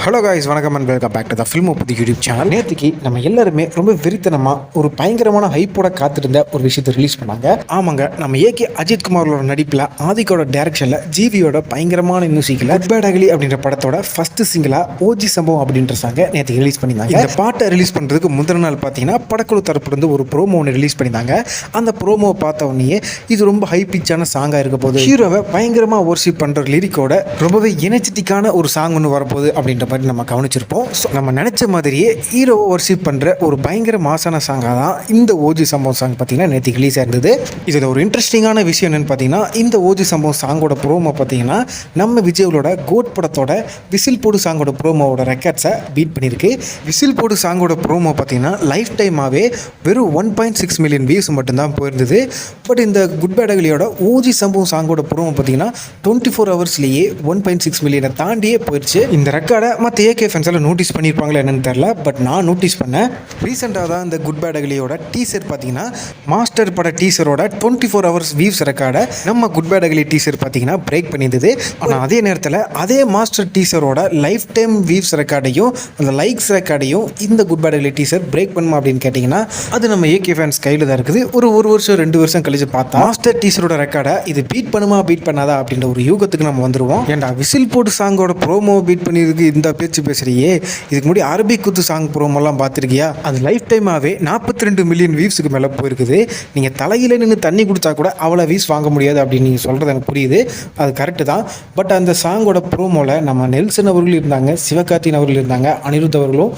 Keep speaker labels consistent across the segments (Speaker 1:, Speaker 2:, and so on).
Speaker 1: Hello guys, வணக்கம் and welcome back to the film of the YouTube channel. நேற்றுக்கு நம்ம எல்லாருமே ரொம்ப வெறித்தனமாக ஒரு பயங்கரமான ஹைப்போட காத்திருந்த ஒரு விஷயத்தை ரிலீஸ் பண்ணாங்க. ஆமாங்க, நம்ம ஏகே அஜித் குமாரோட நடிப்பில் ஆதிக்கோட டைரக்ஷனில் ஜிவியோட பயங்கரமான மியூசிக்கில் குட் பேட் அக்லி அப்படின்ற படத்தோட ஃபர்ஸ்ட் சிங்கிளாக ஓஜி சம்பவம் அப்படின்ற சாங்கை நேற்று ரிலீஸ் பண்ணியிருந்தாங்க. இந்த பாட்டை ரிலீஸ் பண்ணுறதுக்கு முந்தின நாள் பார்த்தீங்கன்னா படக்குழு தரப்புலேருந்து ஒரு ப்ரோமோ ஒன்று ரிலீஸ் பண்ணியிருந்தாங்க. அந்த ப்ரோமோவை பார்த்த உடனே இது ரொம்ப ஹை பிச்சான சாங்காக இருக்க போது, ஹீரோவை பயங்கரமாக ஒர்ஷிப் பண்ணுற லிரிக்கோட ரொம்பவே எனர்ஜெட்டிக்கான ஒரு சாங் ஒன்று வரப்போகுது அப்படின்ற மாதிரி நம்ம கவனிச்சிருப்போம். ஸோ நம்ம நினச்ச மாதிரியே ஹீரோவை ஒர்ஷிப் பண்ணுற ஒரு பயங்கர மாசான சாங்காக தான் இந்த ஓஜி சம்பவம் சாங் பார்த்தீங்கன்னா நேற்று ரிலீஸ் ஆயிருந்தது. இதில் ஒரு இன்ட்ரெஸ்டிங்கான விஷயம் என்னென்னு பார்த்தீங்கன்னா, இந்த ஓஜி சம்பவம் சாங்கோட ப்ரோமோ பார்த்தீங்கன்னா நம்ம விஜயோட கோட் படத்தோட விசில் போடு சாங்கோட ப்ரோமோவோட ரெக்கார்ட்ஸை பீட் பண்ணியிருக்கு. விசில் போடு சாங்கோட ப்ரோமோ பார்த்தீங்கன்னா லைஃப் டைமாகவே வெறும் 1.6 மில்லியன் வியூஸ் மட்டும்தான் போயிருந்தது. பட் இந்த குட் பேட் அக்லியோட ஓஜி சம்பவம் சாங்கோட ப்ரோமோ பார்த்தீங்கன்னா 24 ஹவர்ஸ்லேயே 1.6 மில்லியனை தாண்டியே போயிடுச்சு. இந்த ரெக்கார்டை மற்ற ஏகே ஃபேன்ஸ் எல்லாம் நோட்டீஸ் பண்ணியிருப்பாங்களா என்னன்னு தெரியல. பட் நான் நோட்டீஸ் பண்ணேன். ரீசெண்டாக தான் இந்த குட் பேட் அக்லியோட டீசர் பார்த்தீங்கன்னா மாஸ்டர் பட டீசரோட 24 ஹவர்ஸ் வியூஸ் ரெக்கார்டை நம்ம குட் பேட் அக்லி டீசர் பார்த்தீங்கன்னா பிரேக் பண்ணியிருந்தது. ஆனால் அதே நேரத்தில் அதே மாஸ்டர் டீசரோட லைஃப் டைம் வியூஸ் ரெக்கார்டையும் அந்த லைக்ஸ் ரெக்கார்டையும் இந்த Good Bad Ugly teaser break பண்ணுமா அப்படின்னு கேட்டிங்கன்னா அது நம்ம ஏகே ஃபேன்ஸ் கையில் தான் இருக்குது. ஒரு வருஷம் 2 வருஷம் கழிச்சு பார்த்தா மாஸ்டர் டீசரோட ரெக்கார்டை இது பீட் பண்ணுமா பீட் பண்ணாதா அப்படின்ற ஒரு யூகத்துக்கு நம்ம வந்துடுவோம். ஏன்டா விசில் போட்டு சாங்கோட ப்ரோமோ பீட் பண்ணியிருக்கு இந்த பேச்சு பேசுறியே, இதுக்கு முன்னாடி அரபிக் குத்து சாங் ப்ரோமோலாம் பார்த்துருக்கியா? அது லைஃப் டைமாகவே 42 மில்லியன் வியூஸுக்கு மேலே போயிருக்குது. நீங்கள் தலையில் நின்று தண்ணி குடித்தா கூட அவ்வளோ வியூஸ் வாங்க முடியாது அப்படின்னு நீங்கள் சொல்கிறது எனக்கு புரியுது, அது கரெக்டு தான். பட் அந்த சாங்கோட ப்ரோமோவில் நம்ம நெல்சன் அவர்கள் இருந்தாங்க, சிவகார்த்திகேயன் அவர்கள் இருந்தாங்க, அனிருத் அவர்களும்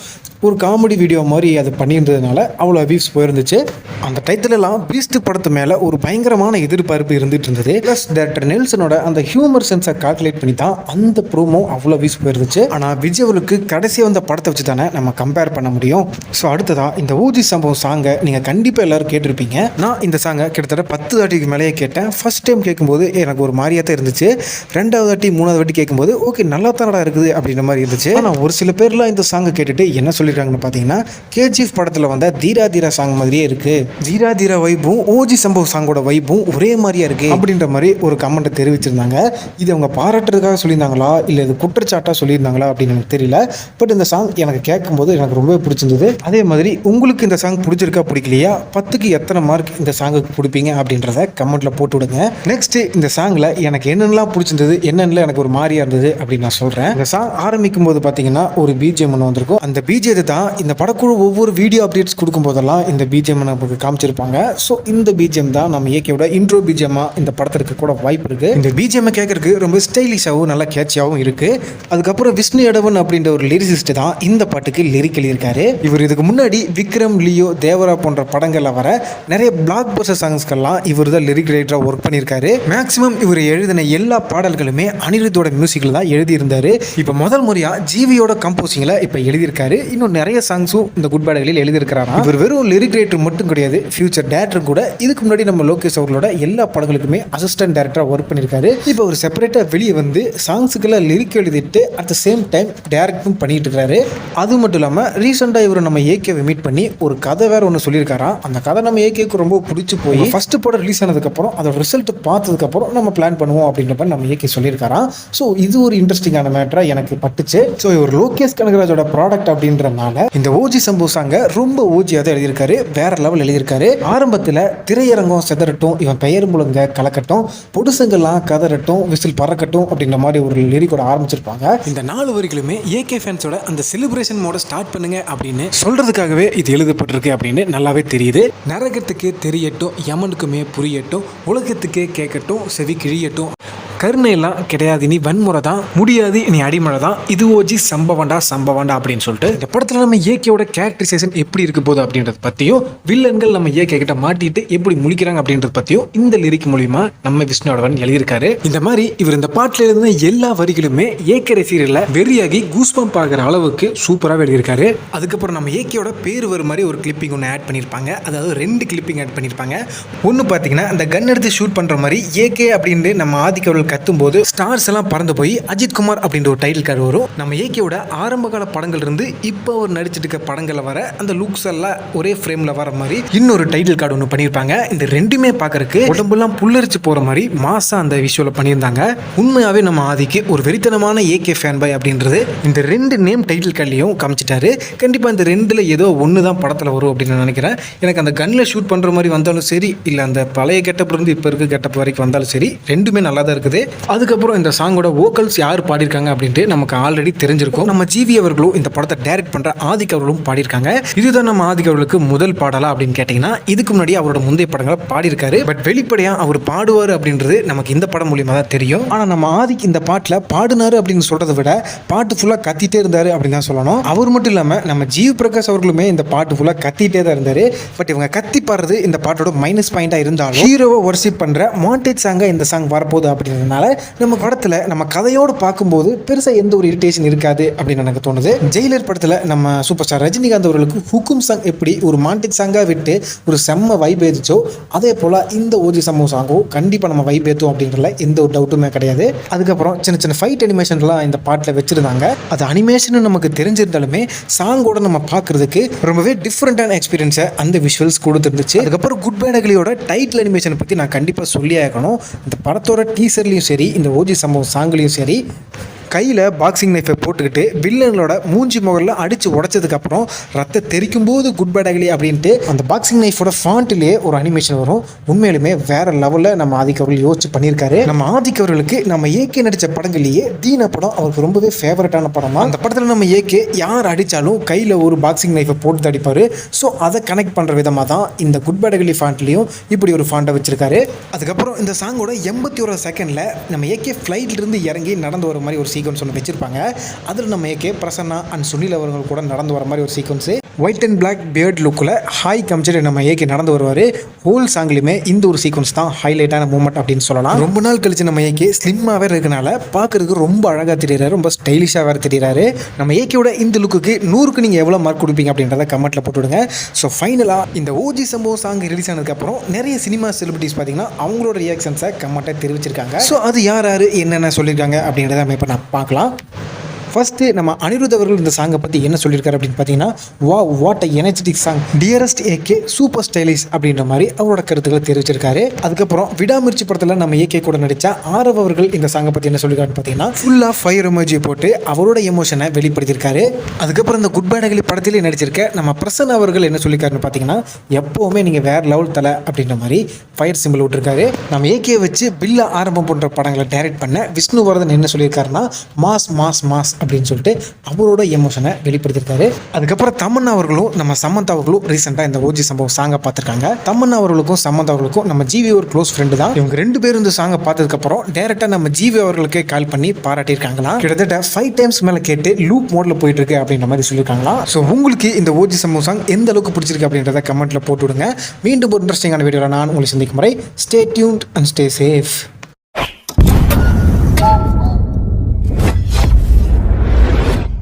Speaker 1: ஒரு காமெடி வீடியோ மாதிரி அது பண்ணியிருந்ததுனால அவ்வளோ வியூஸ் போயிருந்துச்சு. அந்த டைத்திலெல்லாம் பீஸ்ட் படத்து மேலே ஒரு பயங்கரமான எதிர்பார்ப்பு இருந்துகிட்டு இருந்தது. ப்ளஸ் டேரக்டர் நெல்சனோட அந்த ஹியூமர் சென்ஸை கால்குலேட் பண்ணி தான் அந்த ப்ரோமோ அவ்வளோ வியூஸ் போயிருந்துச்சு. ஆனால் விஜய்வுக்கு கடைசி வந்த படத்தை வச்சு தானே நம்ம கம்பேர் பண்ண முடியும். ஸோ அடுத்ததாக இந்த ஓஜி சம்பவம் சாங்கை நீங்கள் கண்டிப்பாக எல்லோரும் கேட்டிருப்பீங்க. நான் இந்த சாங்கை கிட்டத்தட்ட 10 வாட்டிக்கு மேலேயே கேட்டேன். ஃபர்ஸ்ட் டைம் கேட்கும்போது எனக்கு ஒரு மாதிரியாக தான் இருந்துச்சு. 2வது வாட்டி 3வது வாட்டி கேட்கும்போது ஓகே நல்லா தானடா இருக்குது அப்படின்ற மாதிரி இருந்துச்சு. ஆனால் ஒரு சில பேர்லாம் இந்த சாங்கை கேட்டுட்டு என்ன சொல்லியிருக்காங்கன்னு பார்த்தீங்கன்னா, கேஜிஎஃப் படத்தில் வந்த தீரா தீரா சாங் மாதிரியே இருக்குது, தீரா தீரா வைப்பும் ஓஜி சம்பவம் சாங்கோட வைப்பும் ஒரே மாதிரியா இருக்குது அப்படின்ற மாதிரி ஒரு கமெண்ட்டை தெரிவிச்சிருந்தாங்க. இது அவங்க பாராட்டுறதுக்காக சொல்லியிருந்தாங்களா இல்லை இது குற்றச்சாட்டாக சொல்லியிருந்தாங்களா அப்படின்னு எனக்கு தெரியல. பட் இந்த சாங் எனக்கு கேட்கும்போது எனக்கு ரொம்பவே பிடிச்சிருந்தது. அதே மாதிரி உங்களுக்கு இந்த சாங் பிடிச்சிருக்கா பிடிக்கலையா, 10க்கு எத்தனை மார்க் இந்த சாங்குக்கு கொடுப்பீங்க அப்படின்றத கமெண்ட்டில் போட்டு விடுங்க. நெக்ஸ்ட்டு இந்த சாங்கில் எனக்கு என்னென்னலாம் பிடிச்சிருந்தது, என்னென்ன எனக்கு ஒரு மாதிரியாக இருந்தது அப்படின்னு நான் சொல்கிறேன். இந்த சாங் ஆரம்பிக்கும் போது பார்த்தீங்கன்னா ஒரு பிஜிஎம் ஒன்று வந்திருக்கும். அந்த பிஜிஎத்தை தான் இந்த படக்குழு ஒவ்வொரு வீடியோ அப்டேட்ஸ் கொடுக்கும் போதெல்லாம் இந்த பிஜிஎம் நமக்கு காமிச்சிருப்பாங்க. ஸோ இந்த பிஜிஎம் தான் நம்ம ஏகேவோட இன்ட்ரோ பிஜிஎம்மாக இந்த படத்திற்கு கூட வாய்ப்பு இருக்குது. இந்த பிஜிஎம் கேட்கறதுக்கு ரொம்ப ஸ்டைலிஷாகவும் நல்லா கேட்சியாகவும் இருக்குது. அதுக்கப்புறம் விஷ்ணு எடவன் அப்படின்ற ஒரு லிரிசிஸ்ட் தான் இந்த பாட்டுக்கு லிரிக் எழுதியிருக்காரு. இவர் இதுக்கு முன்னாடி விக்ரம், லியோ, தேவரா போன்ற படங்களில் வர நிறைய பிளாக் பஸ்டர் சாங்ஸ்கெல்லாம் இவர் தான் லிரிக் ரைட்டராக ஒர்க் பண்ணியிருக்காரு. மேக்ஸிமம் இவர் எழுதின எல்லா பாடல்களுமே அனிருத்தோட மியூசிக்கில் தான் எழுதியிருந்தார். இப்போ முதல் முறையாக ஜிவியோட கம்போசிங்கில் இப்போ எழுதியிருக்காரு. இன்னும் நிறைய சாங்ஸும் இந்த குட் பேட் அக்லியில் எழுதியிருக்கிறாரா. இவர் வெறும் லிரிக் ரைட்டர் மட்டும் கிடையாது, ஃபியூச்சர் டேரக்டர் கூட. இதுக்கு முன்னாடி நம்ம லோகேஷ் அவர்களோட எல்லா படங்களுக்குமே அசிஸ்டன்ட் டேரக்டராக ஒர்க் பண்ணியிருக்காரு. இப்போ ஒரு செப்பரேட்டாக வெளியே வந்து சாங்ஸுக்கெல்லாம் லிரிக் எழுதிட்டு அட் த சேம் டைம் டேரக்டும் பண்ணிட்டு இருக்காரு. அது மட்டும் இல்லாமல் ரீசெண்டாக இவர் நம்ம ஏகேவை மீட் பண்ணி ஒரு கதை வேற ஒன்று சொல்லியிருக்காராம். அந்த கதை நம்ம ஏகேக்கு ரொம்ப பிடிச்சி போய் ஃபர்ஸ்ட் படம் ரிலீஸ் ஆனதுக்கப்புறம் அதோட ரிசல்ட் பார்த்ததுக்கப்புறம் நம்ம பிளான் பண்ணுவோம் அப்படின்ற மாதிரி நம்ம ஏகே சொல்லியிருக்காராம். ஸோ இது ஒரு இன்ட்ரெஸ்டிங்கான மேட்டராக எனக்கு பட்டுச்சு. ஸோ இவர் லோகேஷ் கனகராஜோட ப்ராடக்ட் அப்படின்றனால இந்த ஓஜி சம்பவம் சாங்க ரொம்ப ஓஜியாக தான் எழுதியிருக்காரு, வேற லெவல் எழுதியிருக்காரு. ஆரம்பத்தில் திரையரங்கம் செதறட்டும், இவன் பெயர் முழுங்க கலக்கட்டும், பொடுசங்கெல்லாம் கதறட்டும், விசில் பறக்கட்டும் அப்படின்ற மாதிரி ஒரு லிரிக்கோட ஆரம்பிச்சிருப்பாங்க. இந்த 4 வரிகளுமே ஏகே ஃபேன்ஸோட அந்த செலிப்ரேஷன் மோட ஸ்டார்ட் பண்ணுங்க அப்படின்னு சொல்றதுக்காகவே இது எழுதப்பட்டிருக்கு அப்படின்னு நல்லாவே தெரியுது. நரகத்துக்கு தெரியட்டும், யமனுக்குமே புரியட்டும், உலகத்துக்கே கேட்கட்டும், செவி கிழியட்டும், கருணையெல்லாம் கிடையாது, நீ வன்முறை தான், முடியாது நீ அடிமழை தான், இது ஓஜி சம்பவண்டா அப்படின்னு சொல்லிட்டு இந்த படத்தில் நம்ம ஏகேவோட கேரக்டரைசேஷன் எப்படி இருக்க போகுது அப்படின்றத பற்றியும், வில்லன்கள் நம்ம ஏகே கிட்ட மாட்டிட்டு எப்படி முழிக்கிறாங்க அப்படின்றத பற்றியும் இந்த லிரிக் மூலியமா நம்ம விஷ்ணுவன் எழுதியிருக்காரு. இந்த மாதிரி இவர் இந்த பாட்டில் இருந்த எல்லா வரிகளுமே ஏகே ரசிகர்களை வெறியாகி கூஸ்பம்ப் ஆகிற அளவுக்கு சூப்பராக எழுதியிருக்காரு. அதுக்கப்புறம் நம்ம ஏகேவோட பேர் வர மாதிரி ஒரு கிளிப்பிங் ஒன்று ஆட் பண்ணியிருப்பாங்க. அதாவது 2 கிளிப்பிங் ஆட் பண்ணியிருப்பாங்க. ஒன்று பார்த்தீங்கன்னா அந்த கன் எடுத்து ஷூட் பண்ணுற மாதிரி ஏகே அப்படின்னு நம்ம ஆதிக்கவர்கள் கத்தும்போது ஸ்டார்ஸ் எல்லாம் பறந்து போய் அஜித் குமார் அப்படின்ற ஒரு டைட்டில் கார்டு வரும். நம்ம ஏகேவோட ஆரம்ப கால படங்கள் இருந்து இப்போ அவர் நடிச்சிட்டு இருக்க படங்கள்ல வர அந்த லுக்ஸ் எல்லாம் ஒரே ஃப்ரேம்ல வர மாதிரி இன்னொரு டைட்டில் கார்டு ஒன்று பண்ணியிருப்பாங்க. இந்த ரெண்டுமே பார்க்கறதுக்கு உடம்புலாம் புல்லரிச்சு போற மாதிரி மாசா அந்த விஷுவல பண்ணியிருந்தாங்க. உண்மையாவே நம்ம ஆதிக்கு ஒரு வெறித்தனமான ஏகே ஃபேன் பாய் அப்படின்றது இந்த ரெண்டு நேம் டைட்டில் கார்ட்லையும் காமிச்சிட்டாரு. கண்டிப்பா இந்த ரெண்டுல ஏதோ ஒன்று தான் படத்தில் வரும் அப்படின்னு நான் நினைக்கிறேன். எனக்கு அந்த கன்ல ஷூட் பண்ற மாதிரி வந்தாலும் சரி, இல்லை அந்த பழைய கெட்டப்ல இருந்து இப்போ இருக்க கெட்டப் வரைக்கும் வந்தாலும் சரி, ரெண்டுமே நல்லா தான் இருக்குது. அதுக்கப்புறம் இந்த சாங்கோட வோக்கல்ஸ் யார் பாடியிருக்காங்க அப்படின்ட்டு நமக்கு ஆல்ரெடி தெரிஞ்சிருக்கும். நம்ம ஜிவி அவர்களும் இந்த படத்தை டைரக்ட் பண்ற ஆதிக் அவர்களும் பாடியிருக்காங்க. இதுதான் நம்ம ஆதிக் அவர்களுக்கு முதல் பாடலா அப்படின்னு கேட்டீங்கன்னா, இதுக்கு முன்னாடி அவரோட முந்தைய படங்களை பாடியிருக்காரு. பட் வெளிப்படையா அவர் பாடுவார் அப்படின்றது நமக்கு இந்த படம் மூலியமா தான் தெரியும். ஆனா நம்ம ஆதிக் இந்த பாட்டில் பாடினாரு அப்படின்னு சொல்றதை விட பாட்டு ஃபுல்லா கத்திட்டே இருந்தாரு அப்படின்னு தான் சொல்லணும். அவர் மட்டும் இல்லாம நம்ம ஜீவ் பிரகாஷ் அவர்களுமே இந்த பாட்டு ஃபுல்லா கத்திட்டே தான் இருந்தாரு. பட் இவங்க கத்தி பாடுறது இந்த பாட்டோட மைனஸ் பாயிண்டா இருந்தாலும் ஹீரோவை வர்ஷிப் பண்ற மாண்டேஜ் சாங்கா இந்த சாங் வரப்போகுது அப்படின்றதுனால நம்ம படத்துல நம்ம கதையோடு பார்க்கும்போது பெருசா எந்த ஒரு இரிட்டேஷன் இருக்காது அப்படின்னு எனக்கு தோணுது. ஜெயிலர் படத்துல நம்ம சூப்பர் ஸ்டார் ரஜினிகாந்த் அவர்களுக்கு ஹுக்கும் சாங் எப்படி ஒரு மாண்டேஜ் சாங்கா விட்டு ஒரு செம்ம வைப் ஏறிச்சோ, அதே போல இந்த ஓஜி சம்பவம் சாங்கும் கண்டிப்பா நம்ம வைப் ஏற்றும் அப்படின்றதுல எந்த ஒரு டவுட்டுமே கிடையாது. அதுக்கப்புறம் சின்ன சின்ன ஃபைட் அனிமேஷன்லாம் இந்த பாட்டில் வச்சிருந்தாங்க. அது அனிமேஷன் நமக்கு தெரிஞ்சிருந்தாலுமே சாங்கோட நம்ம பார்க்கறதுக்கு ரொம்பவே டிஃப்ரெண்டான எக்ஸ்பீரியன்ஸை அந்த விஷுவல்ஸ் கொடுத்துருந்துச்சு. அதுக்கப்புறம் குட் பேட் அக்லியோட டைட்டில் அனிமேஷனை பற்றி நான் கண்டிப்பாக சொல்லி ஆகணும். இந்த படத்தோட டீசர்லையும் சரி, இந்த ஓஜி சம்பவம் சாங்லையும் சரி, கையில் பாக்ஸிங் நைஃபை போட்டுக்கிட்டு வில்லனோட மூஞ்சி முகரில் அடித்து உடச்சதுக்கப்புறம் ரத்த தெரிக்கும் போது குட் பேட் அக்லி அப்படின்ட்டு அந்த பாக்ஸிங் நைஃபோட ஃபாண்ட்லேயே ஒரு அனிமேஷன் வரும். உண்மையிலுமே வேற லெவலில் நம்ம ஆதிக் அவர்கள் யோசிச்சு பண்ணியிருக்காரு. நம்ம ஆதிக் அவர்களுக்கு நம்ம ஏகே நடித்த படங்கள்லேயே தீனா படம் அவருக்கு ரொம்பவே ஃபேவரட்டான படமா. அந்த படத்தில் நம்ம ஏகே யார் அடித்தாலும் கையில் ஒரு பாக்ஸிங் நைஃபை போட்டு அடிப்பார். ஸோ அதை கனெக்ட் பண்ணுற விதமாக தான் இந்த குட் பேட் அக்லி ஃபாண்ட்லேயும் இப்படி ஒரு ஃபாண்ட்டை வச்சிருக்காரு. அதுக்கப்புறம் இந்த சாங்கோட 81 செகண்டில் நம்ம ஏகே ஃப்ளைட்லேருந்து இறங்கி நடந்து வர மாதிரி ஒரு சீக்வன்ஸ் ஒன்று வச்சிருப்பாங்க. அதில் நம்ம ஏகே பிரசன்னா அண்ட் சுனில் அவர்கள் கூட நடந்து வர மாதிரி ஒரு sequence white and black beard லுக்கில் ஹாய் காமிச்சிட்டு நம்ம ஏகே நடந்து வருவார். ஹோல் சாங்லையுமே இந்த ஒரு சீக்வன்ஸ் தான் ஹைலைட்டான மூமெண்ட் அப்படின்னு சொல்லலாம். ரொம்ப நாள் கழிச்சு நம்ம ஏகே ஸ்லிம்மாகவே இருக்கனால பார்க்கறதுக்கு ரொம்ப அழகாக தெரியுறாரு, ரொம்ப ஸ்டைலிஷாக வேறு தெரியுறாரு. நம்ம ஏகேயோட இந்த லுக்குக்கு 100க்கு நீங்கள் எவ்வளோ மார்க் கொடுப்பீங்க அப்படின்றத கமெண்ட்டில் போட்டுவிடுங்க. ஸோ ஃபைனலாக இந்த ஓஜி சம்பவம் சாங் ரிலீஸ் ஆனதுக்கப்புறம் நிறைய சினிமா செலிபிரிட்டிஸ் பார்த்தீங்கன்னா அவங்களோட ரியாக்ஷன்ஸை கமெண்ட்டை தெரிவிச்சிருக்காங்க. ஸோ அது யார் யார் என்னென்ன சொல்லியிருக்காங்க அப்படின்றத நம்ம இப்போ நான் பார்க்கலாம். ஃபர்ஸ்ட்டு நம்ம அனிருத் அவர்கள் இந்த சாங்கை பற்றி என்ன சொல்லியிருக்காரு அப்படின்னு பார்த்தீங்கன்னா, what a energetic song, dearest AK super stylish அப்படின்ற மாதிரி அவரோட கருத்துக்களை தெரிவிச்சிருக்காரு. அதுக்கப்புறம் விடாமுயற்சி படத்தில் நம்ம ஏகே கூட நடித்த ஆரவ் அவர்கள் இந்த சாங்கை பற்றி என்ன சொல்லியிருக்காருன்னு பார்த்தீங்கன்னா, ஃபுல்லாக ஃபயர் எமோஜி போட்டு அவரோட எமோஷனை வெளிப்படுத்தியிருக்காரு. அதுக்கப்புறம் இந்த குட் பேட் அக்லி படத்திலே நடிச்சிருக்க நம்ம பிரசன் அவர்கள் என்ன சொல்லியிருக்காருன்னு பார்த்தீங்கன்னா, எப்போவுமே நீங்கள் வேற லெவல் தலை அப்படின்ற மாதிரி ஃபயர் சிம்பிள் விட்டுருக்காரு. நம்ம ஏகே வச்சு பில்லா ஆரம்பம் போன்ற படங்களை டைரக்ட் பண்ண விஷ்ணுவர்தன் என்ன சொல்லியிருக்காருன்னா, மாஸ் மாஸ் மாஸ் அப்படின்னு சொல்லிட்டு அவரோட எமோஷனை வெளிப்படுத்திருக்காரு. அதுக்கப்புறம் தமன்னா அவர்களும் நம்ம சமந்தா அவர்களும் ரீசெண்டாக இந்த ஓஜி சம்பவம் சாங்கை பார்த்துருக்காங்க. தமன்னா அவர்களுக்கும் சமந்தா அவர்களுக்கும் நம்ம ஜிவி ஒரு க்ளோஸ் ஃப்ரெண்டு தான். இவங்க 2 பேரும் இந்த சாங்கை பார்த்ததுக்கப்புறம் டேரெக்டாக நம்ம ஜிவி அவர்களுக்கு கால் பண்ணி பாராட்டியிருக்காங்களாம். கிட்டத்தட்ட 5 டைம்ஸ் மேலே கேட்டு லூப் மோடில் போயிட்டு இருக்கு அப்படின்ற மாதிரி சொல்லியிருக்காங்களாம். ஸோ உங்களுக்கு இந்த ஓஜி சம்பவம் சாங் எந்த அளவுக்கு பிடிச்சிருக்கு அப்படின்றத கமெண்ட்டில் போட்டு விடுங்க. மீண்டும் ஒரு இன்ட்ரெஸ்டிங்கான வீடியோவில் நான் உங்களை சந்திக்கும் வரை stay tuned and stay safe.